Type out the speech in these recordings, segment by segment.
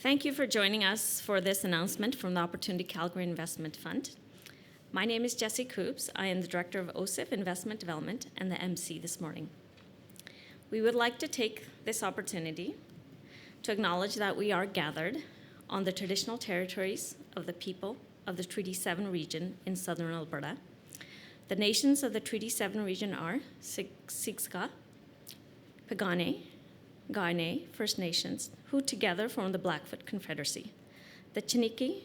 Thank you for joining us for this announcement from the Opportunity Calgary Investment Fund. My name is Jessie Coops. I am the Director of OCIF Investment Development and the MC this morning. We would like to take this opportunity to acknowledge that we are gathered on the traditional territories of the people of the Treaty 7 region in southern Alberta. The nations of the Treaty 7 region are Siksika, Piikani, Kainai First Nations, who together form the Blackfoot Confederacy, the Chiniki,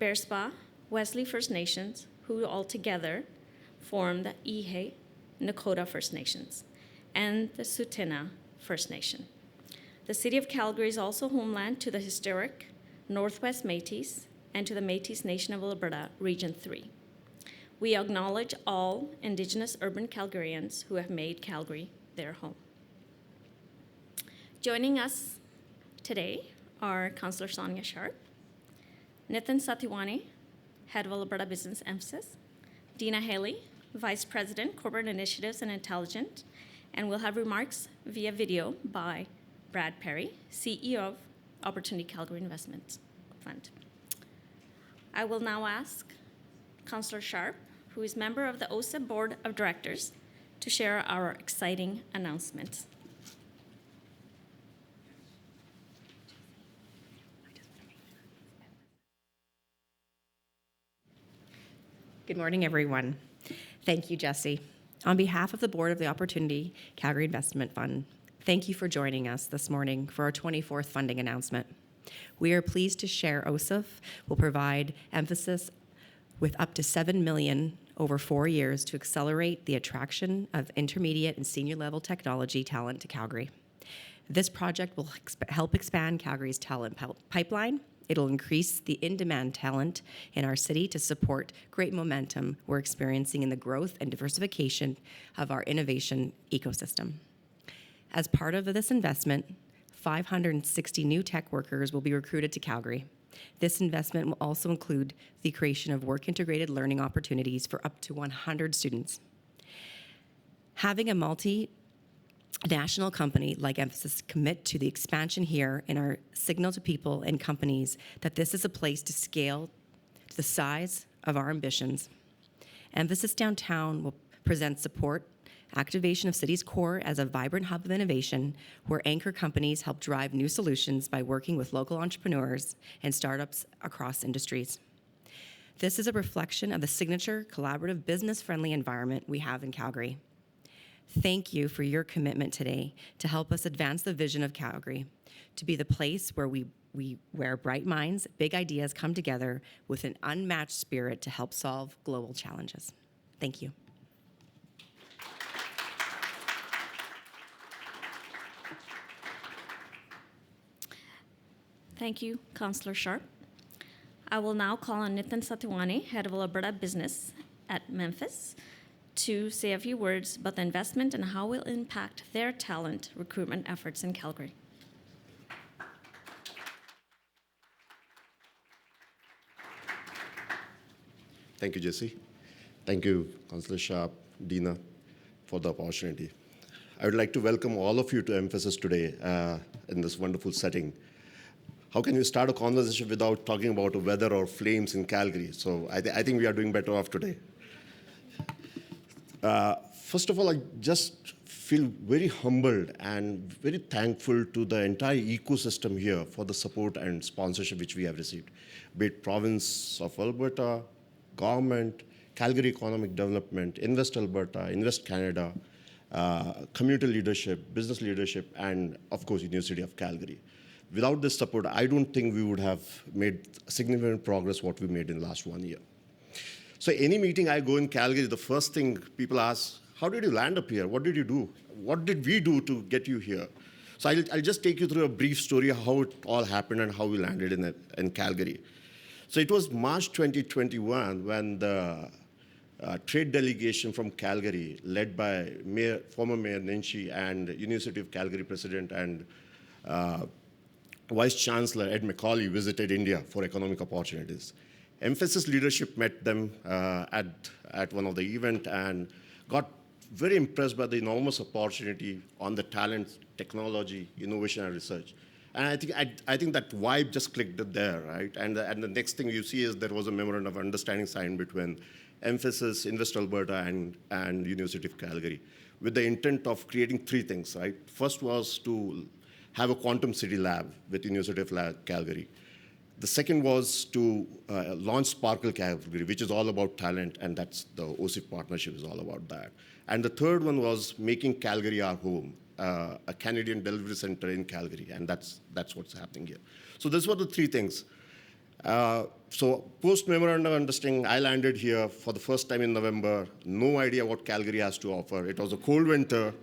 Bearspaw, Wesley First Nations, who all together form the Ihe Nakota First Nations, and the Tsuut'ina First Nation. The City of Calgary is also homeland to the historic Northwest Métis and to the Métis Nation of Alberta, Region 3. We acknowledge all Indigenous urban Calgarians who have made Calgary their home. Joining us today are Councillor Sonia Sharp, Nitin Satiwani, Head of Alberta Business Mphasis, Dina Haley, Vice President, Corporate Initiatives and Intelligence, and we'll have remarks via video by Brad Perry, CEO of Opportunity Calgary Investment Fund. I will now ask Councillor Sharp, who is member of the OCIF Board of Directors, to share our exciting announcements. Good morning, everyone. Thank you, Jessie. On behalf of the Board of the Opportunity Calgary Investment Fund, thank you for joining us this morning for our 24th funding announcement. We are pleased to share OCIF will provide Mphasis with up to $7 million over 4 years to accelerate the attraction of intermediate and senior level technology talent to Calgary. This project will help expand Calgary's talent pipeline. It'll increase the in-demand talent in our city to support great momentum we're experiencing in the growth and diversification of our innovation ecosystem. As part of this investment, 560 new tech workers will be recruited to Calgary. This investment will also include the creation of work-integrated learning opportunities for up to 100 students. Having a multinational company like Mphasis commit to the expansion here in our signal to people and companies that this is a place to scale to the size of our ambitions. Mphasis Downtown will present support, activation of city's core as a vibrant hub of innovation where anchor companies help drive new solutions by working with local entrepreneurs and startups across industries. This is a reflection of the signature, collaborative, business-friendly environment we have in Calgary. Thank you for your commitment today to help us advance the vision of Calgary, to be the place where bright minds, big ideas come together with an unmatched spirit to help solve global challenges. Thank you. Thank you, Councillor Sharp. I will now call on Nitin Satiwani, Head of Alberta Business at Mphasis, to say a few words about the investment and how it will impact their talent recruitment efforts in Calgary. Thank you, Jessie. Thank you, Councillor Sharp, Dina, for the opportunity. I would like to welcome all of you to Mphasis today in this wonderful setting. How can you start a conversation without talking about weather or flames in Calgary? So I think we are doing better off today. First of all, I just feel very humbled and very thankful to the entire ecosystem here for the support and sponsorship which we have received, be it Province of Alberta, government, Calgary Economic Development, Invest Alberta, Invest Canada, community leadership, business leadership, and of course, University of Calgary. Without this support, I don't think we would have made significant progress what we made in the last 1 year. So any meeting I go in Calgary, the first thing people ask, how did you land up here? What did you do? What did we do to get you here? So I'll just take you through a brief story of how it all happened and how we landed in Calgary. So it was March 2021 when the trade delegation from Calgary, led by former Mayor Nenshi and University of Calgary President and Vice Chancellor Ed McCauley visited India for economic opportunities. Mphasis leadership met them at one of the events and got very impressed by the enormous opportunity on the talent, technology, innovation, and research. And I think that vibe just clicked there, right? And the next thing you see is there was a memorandum of understanding signed between Mphasis, Invest Alberta, and University of Calgary, with the intent of creating three things, right? First was to have a quantum city lab with University of Calgary. The second was to launch Sparkle Calgary, which is all about talent, and that's the OCIF partnership is all about that. And the third one was making Calgary our home, a Canadian delivery center in Calgary, and that's what's happening here. So those were the three things. So post memorandum of understanding, I landed here for the first time in November. No idea what Calgary has to offer. It was a cold winter.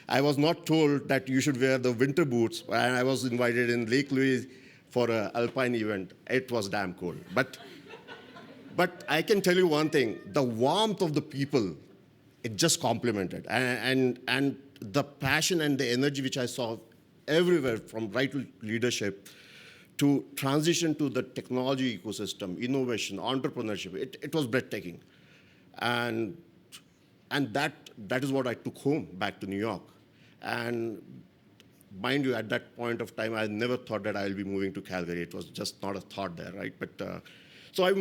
I was not told that you should wear the winter boots, and I was invited in Lake Louise for an alpine event. It was damn cold. But I can tell you one thing, the warmth of the people, it just complemented. And the passion and the energy which I saw everywhere, from right leadership to transition to the technology ecosystem, innovation, entrepreneurship, it was breathtaking. And that is what I took home back to New York. And mind you, at that point of time, I never thought that I'll be moving to Calgary. It was just not a thought there, right? But so I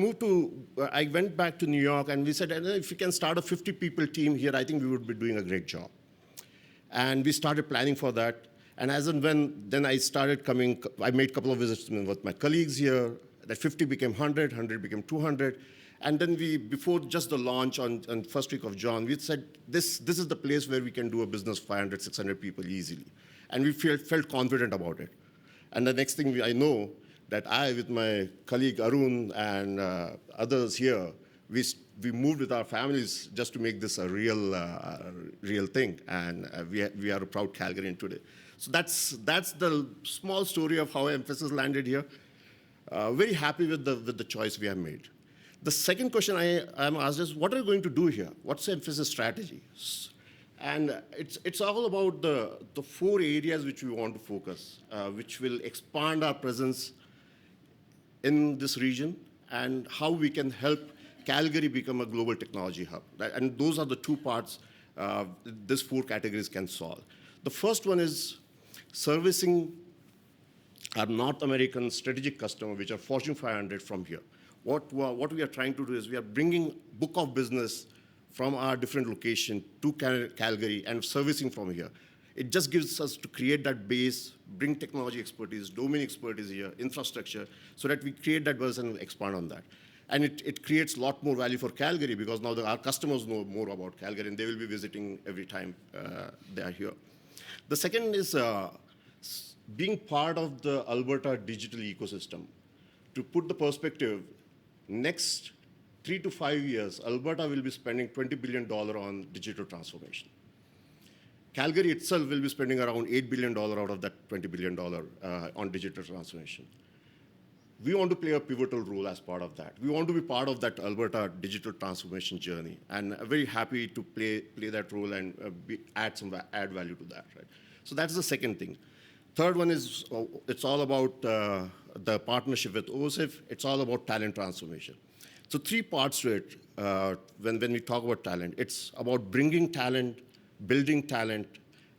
went back to New York, and we said, if we can start a 50-people team here, I think we would be doing a great job. And we started planning for that. And as and when, then I started coming, I made a couple of visits with my colleagues here. That 50 became 100, 100 became 200. And then before just the launch on first week of June, we said, this is the place where we can do a business 500, 600 people easily. And we felt confident about it. And the next thing I know, that I, with my colleague Arun and others here, we moved with our families just to make this a real thing. And we are a proud Calgarian today. So that's the small story of how Mphasis landed here. Very happy with the choice we have made. The second question I am asked is, what are you going to do here? What's the Mphasis strategy? And it's all about the four areas which we want to focus, which will expand our presence in this region and how we can help Calgary become a global technology hub. And those are the two parts these four categories can solve. The first one is servicing our North American strategic customer, which are Fortune 500 from here. What we are trying to do is we are bringing book of business from our different location to Calgary and servicing from here. It just gives us to create that base, bring technology expertise, domain expertise here, infrastructure, so that we create that buzz and expand on that. And it creates a lot more value for Calgary because now our customers know more about Calgary and they will be visiting every time they are here. The second is being part of the Alberta digital ecosystem. To put the perspective, next 3 to 5 years, Alberta will be spending $20 billion on digital transformation. Calgary itself will be spending around $8 billion out of that $20 billion on digital transformation. We want to play a pivotal role as part of that. We want to be part of that Alberta digital transformation journey, and I'm very happy to play that role and add value to that. Right? So that's the second thing. Third one is it's all about the partnership with OCIF. It's all about talent transformation. So three parts to it when we talk about talent. It's about bringing talent, building talent,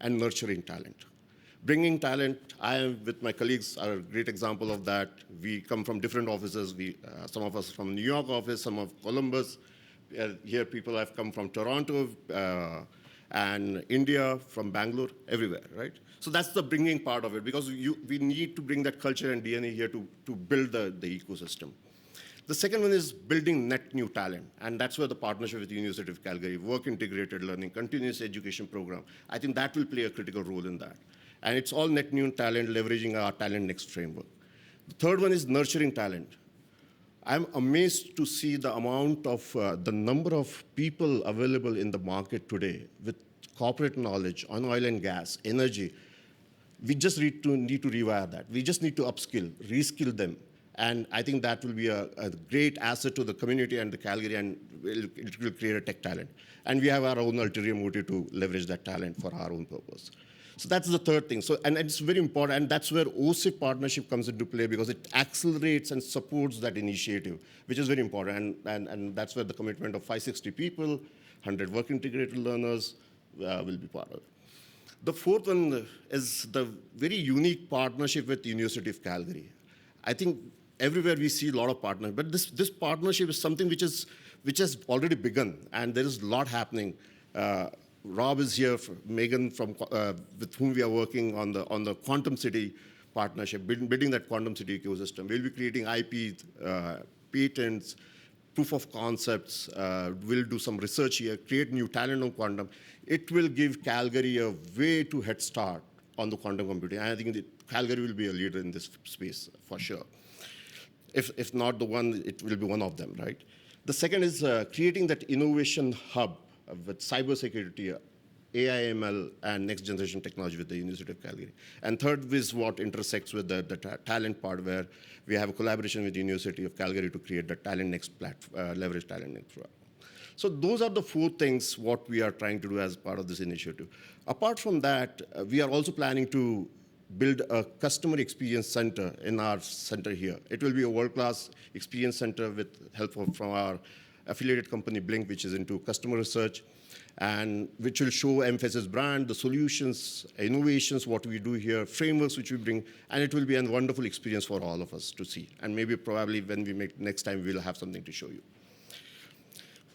and nurturing talent. Bringing talent, I am with my colleagues are a great example of that. We come from different offices. Some of us from New York office, some of Columbus. Here people have come from Toronto and India, from Bangalore, everywhere, right? So that's the bringing part of it because we need to bring that culture and DNA here to build the ecosystem. The second one is building net new talent, and that's where the partnership with the University of Calgary, work-integrated learning, continuous education program, I think that will play a critical role in that. And it's all net new talent, leveraging our Talent Next framework. The third one is nurturing talent. I'm amazed to see the amount of, the number of people available in the market today with corporate knowledge on oil and gas, energy. We just need to rewire that. We just need to upskill, reskill them. And I think that will be a great asset to the community and the Calgary, and it will create a tech talent. And we have our own ulterior motive to leverage that talent for our own purpose. So that's the third thing. So, and it's very important, and that's where OCIF partnership comes into play because it accelerates and supports that initiative, which is very important. And that's where the commitment of 560 people, 100 work-integrated learners will be part of it. The fourth one is the very unique partnership with the University of Calgary. I think everywhere we see a lot of partners, but this partnership is something which has already begun, and there is a lot happening. Rob is here, Megan, with whom we are working on the Quantum City partnership, building that Quantum City ecosystem. We'll be creating IP, patents, proof of concepts. We'll do some research here, create new talent on quantum. It will give Calgary a way to head start on the quantum computing. And I think Calgary will be a leader in this space for sure. If not the one, it will be one of them, right? The second is creating that innovation hub with cybersecurity, AI, ML, and next generation technology with the University of Calgary. And third is what intersects with the talent part, where we have a collaboration with the University of Calgary to create the Talent Next platform, leverage Talent Next platform. So those are the four things what we are trying to do as part of this initiative. Apart from that, we are also planning to build a customer experience center in our center here. It will be a world-class experience center with help from our affiliated company Blink, which is into customer research, and which will show Mphasis brand, the solutions, innovations, what we do here, frameworks which we bring, and it will be a wonderful experience for all of us to see. And maybe probably when we meet next time, we'll have something to show you.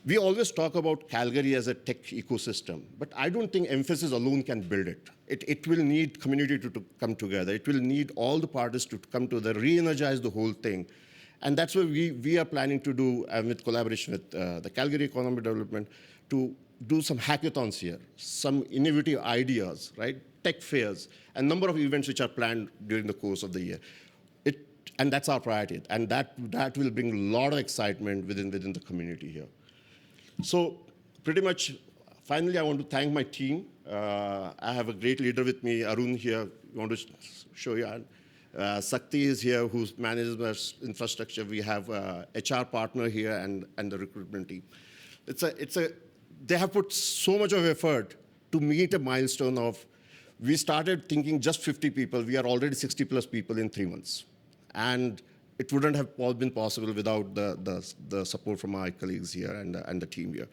We always talk about Calgary as a tech ecosystem, but I don't think Mphasis alone can build it. It will need community to come together. It will need all the parties to come together, re-energize the whole thing. And that's what we are planning to do with collaboration with the Calgary Economic Development to do some hackathons here, some innovative ideas, right? Tech fairs, a number of events which are planned during the course of the year. And that's our priority. And that will bring a lot of excitement within the community here. So pretty much, finally, I want to thank my team. I have a great leader with me, Arun here. I want to show you. Sakti is here, who manages our infrastructure. We have a HR partner here and the recruitment team. They have put so much of effort to meet a milestone of, we started thinking just 50 people. We are already 60 plus people in 3 months. And it wouldn't have been possible without the support from my colleagues here and the team here.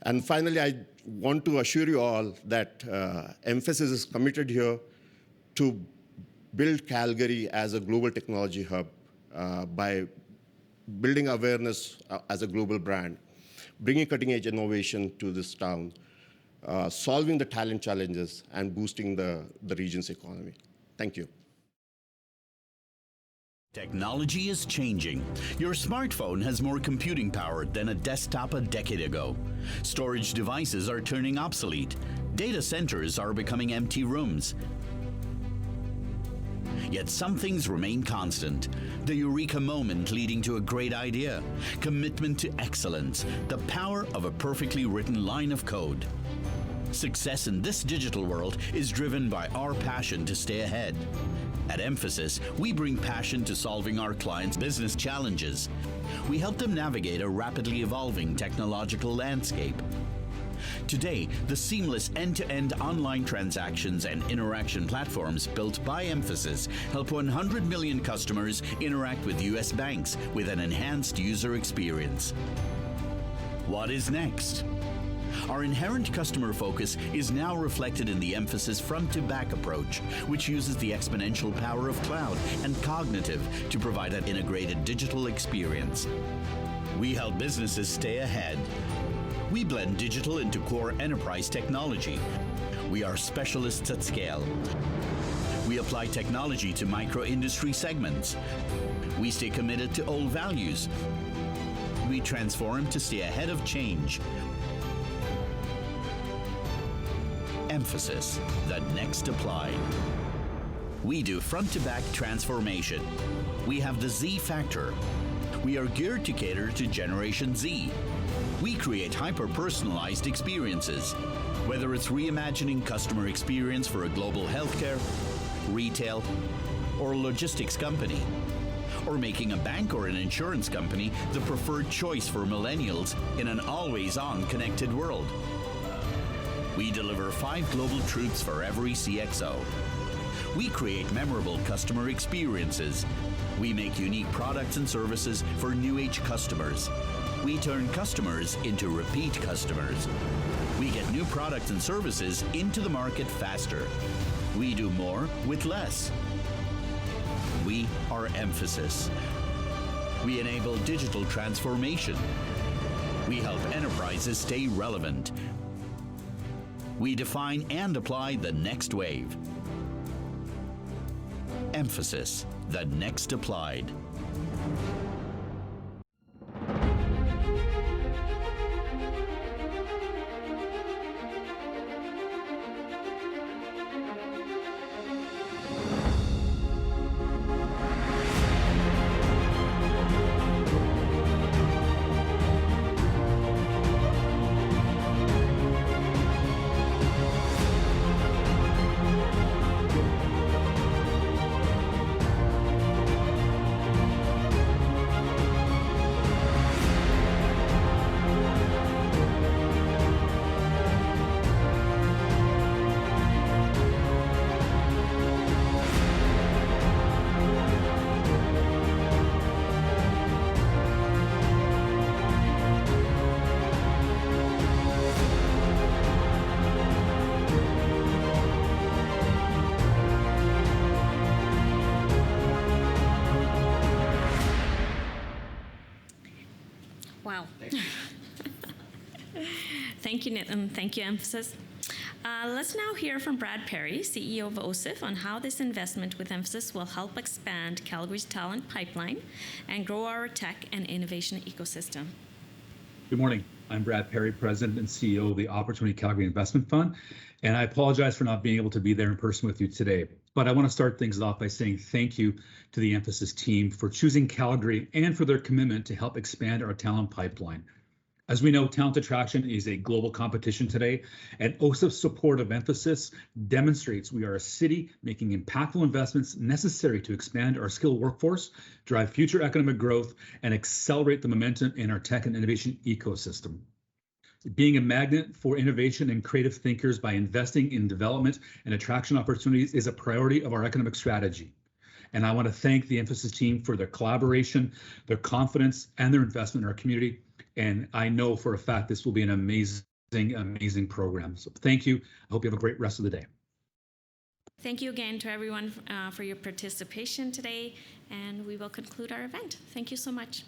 And finally, I want to assure you all that Mphasis is committed here to build Calgary as a global technology hub by building awareness as a global brand, bringing cutting-edge innovation to this town, solving the talent challenges, and boosting the region's economy. Thank you. Technology is changing. Your smartphone has more computing power than a desktop a decade ago. Storage devices are turning obsolete. Data centers are becoming empty rooms. Yet some things remain constant. The eureka moment leading to a great idea, commitment to excellence, the power of a perfectly written line of code. Success in this digital world is driven by our passion to stay ahead. At Mphasis, we bring passion to solving our clients' business challenges. We help them navigate a rapidly evolving technological landscape. Today, the seamless end-to-end online transactions and interaction platforms built by Mphasis help 100 million customers interact with U.S. banks with an enhanced user experience. What is next? Our inherent customer focus is now reflected in the Mphasis front-to-back approach, which uses the exponential power of cloud and cognitive to provide an integrated digital experience. We help businesses stay ahead. We blend digital into core enterprise technology. We are specialists at scale. We apply technology to micro-industry segments. We stay committed to old values. We transform to stay ahead of change. Mphasis, the next applied. We do front-to-back transformation. We have the Z factor. We are geared to cater to Generation Z. We create hyper-personalized experiences. Whether it's reimagining customer experience for a global healthcare, retail, or logistics company, or making a bank or an insurance company the preferred choice for millennials in an always-on connected world. We deliver 5 global truths for every CXO. We create memorable customer experiences. We make unique products and services for new age customers. We turn customers into repeat customers. We get new products and services into the market faster. We do more with less. We are Mphasis. We enable digital transformation. We help enterprises stay relevant. We define and apply the next wave. Mphasis, the next applied. Wow. Thank you, Nitin. Thank you, Mphasis. Let's now hear from Brad Perry, CEO of OCIF, on how this investment with Mphasis will help expand Calgary's talent pipeline and grow our tech and innovation ecosystem. Good morning. I'm Brad Perry, President and CEO of the Opportunity Calgary Investment Fund, and I apologize for not being able to be there in person with you today. But I want to start things off by saying thank you to the Mphasis team for choosing Calgary and for their commitment to help expand our talent pipeline. As we know, talent attraction is a global competition today, and OCIF's support of Mphasis demonstrates we are a city making impactful investments necessary to expand our skilled workforce, drive future economic growth, and accelerate the momentum in our tech and innovation ecosystem. Being a magnet for innovation and creative thinkers by investing in development and attraction opportunities is a priority of our economic strategy. And I want to thank the Mphasis team for their collaboration, their confidence, and their investment in our community. And I know for a fact this will be an amazing program. So thank you. I hope you have a great rest of the day. Thank you again to everyone for your participation today, and we will conclude our event. Thank you so much.